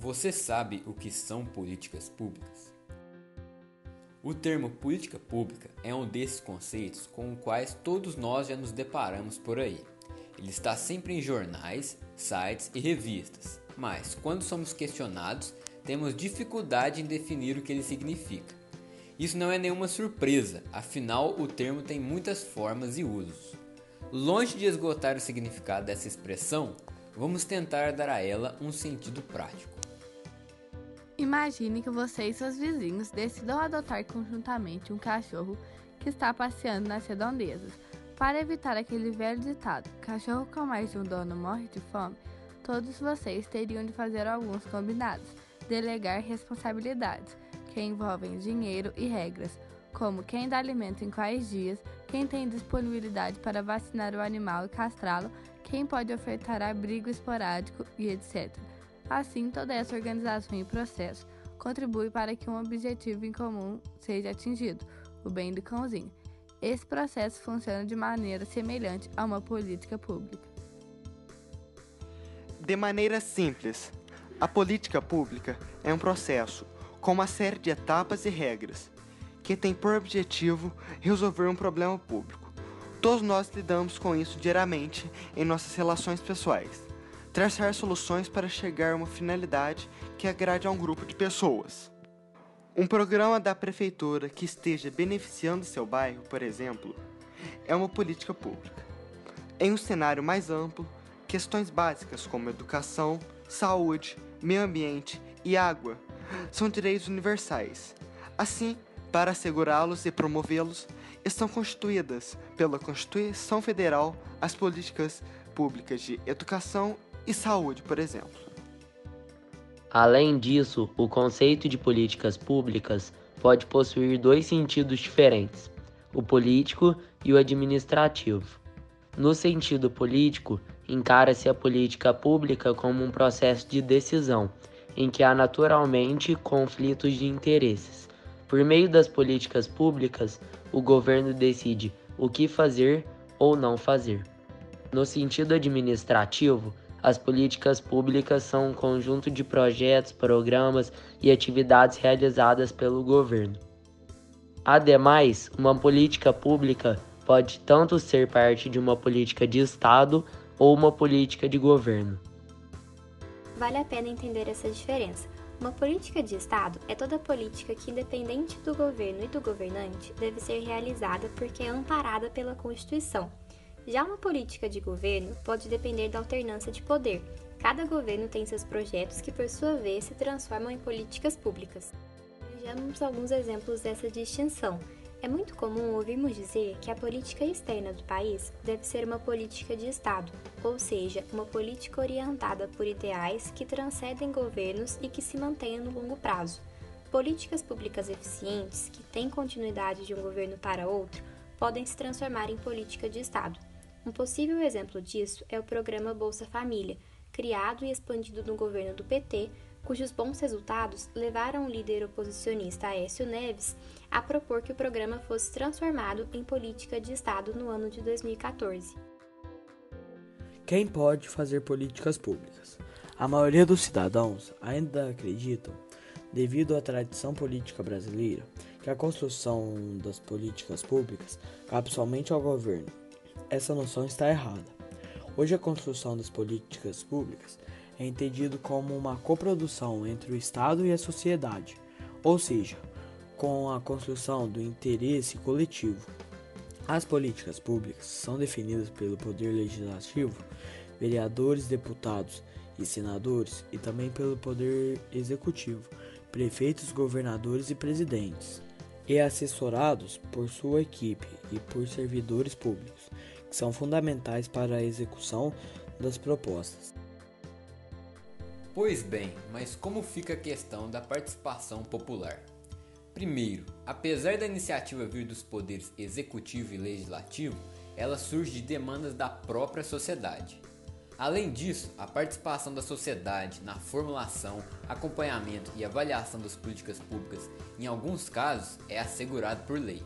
Você sabe o que são políticas públicas? O termo política pública é um desses conceitos com os quais todos nós já nos deparamos por aí. Ele está sempre em jornais, sites e revistas, mas quando somos questionados, temos dificuldade em definir o que ele significa. Isso não é nenhuma surpresa, afinal o termo tem muitas formas e usos. Longe de esgotar o significado dessa expressão, vamos tentar dar a ela um sentido prático. Imagine que você e seus vizinhos decidam adotar conjuntamente um cachorro que está passeando nas redondezas. Para evitar aquele velho ditado, cachorro com mais de um dono morre de fome, todos vocês teriam de fazer alguns combinados, delegar responsabilidades, que envolvem dinheiro e regras, como quem dá alimento em quais dias, quem tem disponibilidade para vacinar o animal e castrá-lo, quem pode ofertar abrigo esporádico e etc. Assim, toda essa organização e processo contribui para que um objetivo em comum seja atingido, o bem do cãozinho. Esse processo funciona de maneira semelhante a uma política pública. De maneira simples, a política pública é um processo com uma série de etapas e regras que tem por objetivo resolver um problema público. Todos nós lidamos com isso diariamente em nossas relações pessoais. Traçar soluções para chegar a uma finalidade que agrade a um grupo de pessoas. Um programa da prefeitura que esteja beneficiando seu bairro, por exemplo, é uma política pública. Em um cenário mais amplo, questões básicas como educação, saúde, meio ambiente e água são direitos universais. Assim, para assegurá-los e promovê-los, estão constituídas pela Constituição Federal as políticas públicas de educação e saúde, por exemplo. Além disso, o conceito de políticas públicas pode possuir dois sentidos diferentes, o político e o administrativo. No sentido político, encara-se a política pública como um processo de decisão, em que há naturalmente conflitos de interesses. Por meio das políticas públicas, o governo decide o que fazer ou não fazer. No sentido administrativo, as políticas públicas são um conjunto de projetos, programas e atividades realizadas pelo governo. Ademais, uma política pública pode tanto ser parte de uma política de Estado ou uma política de governo. Vale a pena entender essa diferença. Uma política de Estado é toda política que, independente do governo e do governante, deve ser realizada porque é amparada pela Constituição. Já uma política de governo pode depender da alternância de poder. Cada governo tem seus projetos que, por sua vez, se transformam em políticas públicas. Vejamos alguns exemplos dessa distinção. É muito comum ouvirmos dizer que a política externa do país deve ser uma política de Estado, ou seja, uma política orientada por ideais que transcendem governos e que se mantenham no longo prazo. Políticas públicas eficientes, que têm continuidade de um governo para outro, podem se transformar em política de Estado. Um possível exemplo disso é o programa Bolsa Família, criado e expandido no governo do PT, cujos bons resultados levaram o líder oposicionista Aécio Neves a propor que o programa fosse transformado em política de Estado no ano de 2014. Quem pode fazer políticas públicas? A maioria dos cidadãos ainda acreditam, devido à tradição política brasileira, que a construção das políticas públicas cabe somente ao governo. Essa noção está errada. Hoje a construção das políticas públicas é entendido como uma coprodução entre o Estado e a sociedade, ou seja, com a construção do interesse coletivo. As políticas públicas são definidas pelo Poder Legislativo, vereadores, deputados e senadores, e também pelo Poder Executivo, prefeitos, governadores e presidentes, e assessorados por sua equipe e por servidores públicos, que são fundamentais para a execução das propostas. Pois bem, mas como fica a questão da participação popular? Primeiro, apesar da iniciativa vir dos poderes executivo e legislativo, ela surge de demandas da própria sociedade. Além disso, a participação da sociedade na formulação, acompanhamento e avaliação das políticas públicas, em alguns casos, é assegurada por lei.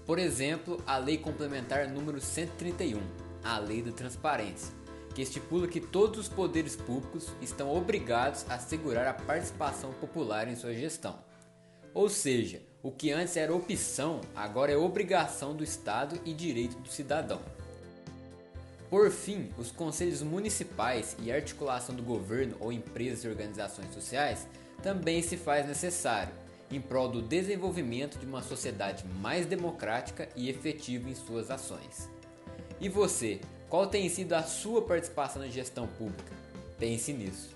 Por exemplo, a Lei Complementar número 131, a Lei da Transparência, que estipula que todos os poderes públicos estão obrigados a assegurar a participação popular em sua gestão. Ou seja, o que antes era opção, agora é obrigação do Estado e direito do cidadão. Por fim, os conselhos municipais e a articulação do governo ou empresas e organizações sociais também se faz necessário, em prol do desenvolvimento de uma sociedade mais democrática e efetiva em suas ações. E você, qual tem sido a sua participação na gestão pública? Pense nisso.